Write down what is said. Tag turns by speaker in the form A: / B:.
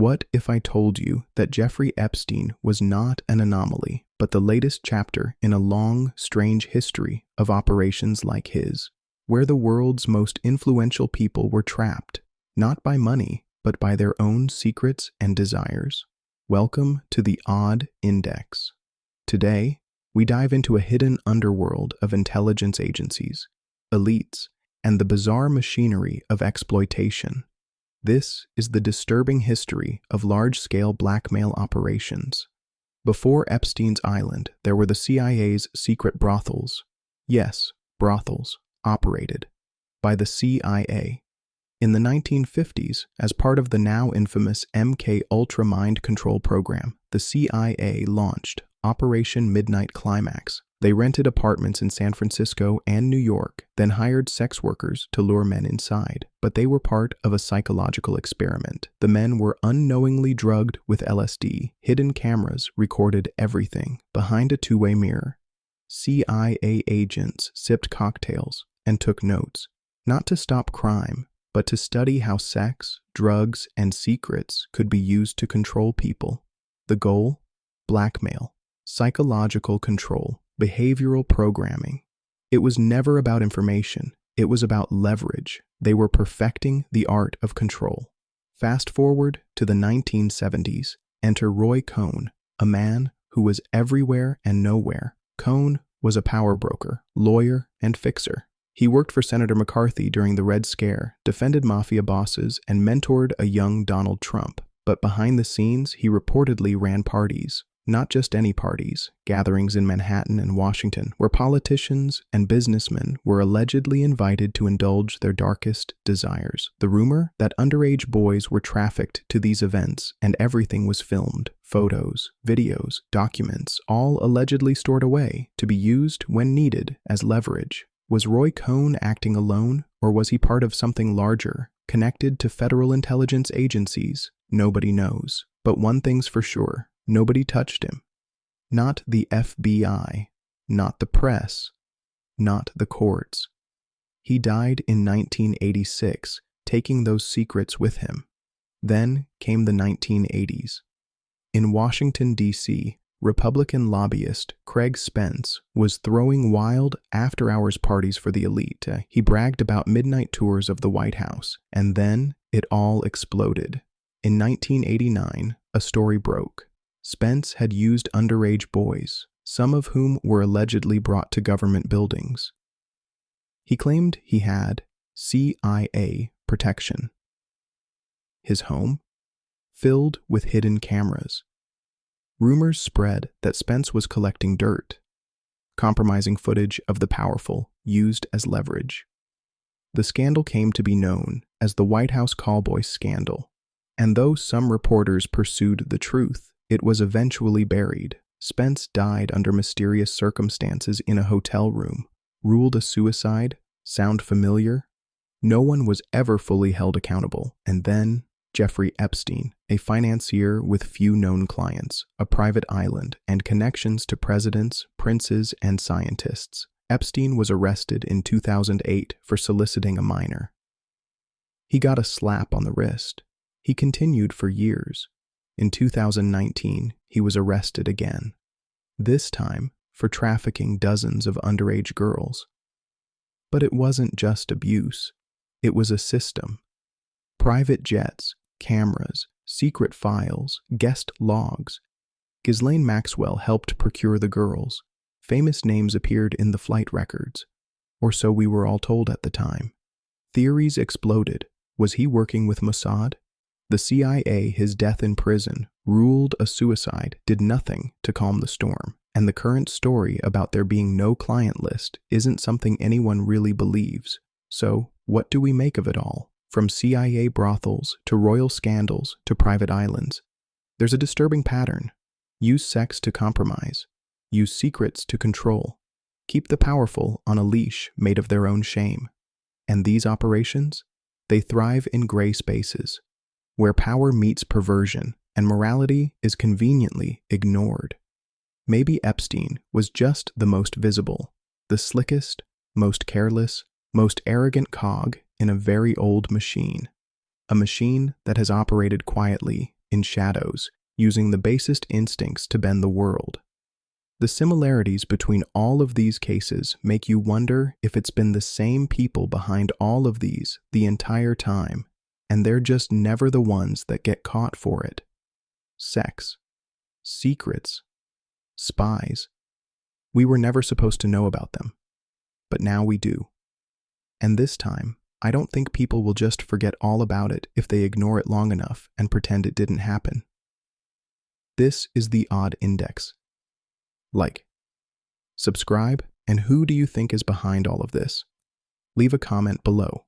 A: What if I told you that Jeffrey Epstein was not an anomaly, but the latest chapter in a long, strange history of operations like his, where the world's most influential people were trapped, not by money, but by their own secrets and desires? Welcome to the Odd Index. Today, we dive into a hidden underworld of intelligence agencies, elites, and the bizarre machinery of exploitation. This is the disturbing history of large-scale blackmail operations. Before Epstein's Island, there were the CIA's secret brothels. Yes, brothels, operated by the CIA. In the 1950s, as part of the now infamous MK Ultra mind control program, the CIA launched Operation Midnight Climax. They rented apartments in San Francisco and New York, then hired sex workers to lure men inside. But they were part of a psychological experiment. The men were unknowingly drugged with LSD. Hidden cameras recorded everything behind a two-way mirror. CIA agents sipped cocktails and took notes, not to stop crime, but to study how sex, drugs, and secrets could be used to control people. The goal? Blackmail, psychological control, behavioral programming. It was never about information. It was about leverage. They were perfecting the art of control. Fast forward to the 1970s. Enter Roy Cohn, a man who was everywhere and nowhere. Cohn was a power broker, lawyer, and fixer. He worked for Senator McCarthy during the Red Scare, defended mafia bosses, and mentored a young Donald Trump. But behind the scenes, he reportedly ran parties. Not just any parties, gatherings in Manhattan and Washington, where politicians and businessmen were allegedly invited to indulge their darkest desires. The rumor that underage boys were trafficked to these events and everything was filmed, photos, videos, documents, all allegedly stored away to be used when needed as leverage. Was Roy Cohn acting alone, or was he part of something larger, connected to federal intelligence agencies? Nobody knows. But one thing's for sure. Nobody touched him. Not the FBI, not the press, not the courts. He died in 1986, taking those secrets with him. Then came the 1980s. In Washington, D.C., Republican lobbyist Craig Spence was throwing wild after-hours parties for the elite. He bragged about midnight tours of the White House, and then it all exploded. In 1989, a story broke. Spence had used underage boys, some of whom were allegedly brought to government buildings. He claimed he had CIA protection. His home? Filled with hidden cameras. Rumors spread that Spence was collecting dirt, compromising footage of the powerful used as leverage. The scandal came to be known as the White House callboy scandal, and though some reporters pursued the truth, it was eventually buried. Spence died under mysterious circumstances in a hotel room. Ruled a suicide? Sound familiar? No one was ever fully held accountable. And then, Jeffrey Epstein, a financier with few known clients, a private island, and connections to presidents, princes, and scientists. Epstein was arrested in 2008 for soliciting a minor. He got a slap on the wrist. He continued for years. In 2019, he was arrested again, this time for trafficking dozens of underage girls. But it wasn't just abuse, it was a system. Private jets, cameras, secret files, guest logs. Ghislaine Maxwell helped procure the girls. Famous names appeared in the flight records, or so we were all told at the time. Theories exploded. Was he working with Mossad? The CIA, his death in prison, ruled a suicide, did nothing to calm the storm. And the current story about there being no client list isn't something anyone really believes. So, what do we make of it all? From CIA brothels to royal scandals to private islands. There's a disturbing pattern. Use sex to compromise. Use secrets to control. Keep the powerful on a leash made of their own shame. And these operations? They thrive in gray spaces, where power meets perversion and morality is conveniently ignored. Maybe Epstein was just the most visible, the slickest, most careless, most arrogant cog in a very old machine. A machine that has operated quietly in shadows, using the basest instincts to bend the world. The similarities between all of these cases make you wonder if it's been the same people behind all of these the entire time, and they're just never the ones that get caught for it. Sex, secrets, spies. We were never supposed to know about them, but now we do. And this time, I don't think people will just forget all about it if they ignore it long enough and pretend it didn't happen. This is the Odd Index. Like, subscribe, and who do you think is behind all of this? Leave a comment below.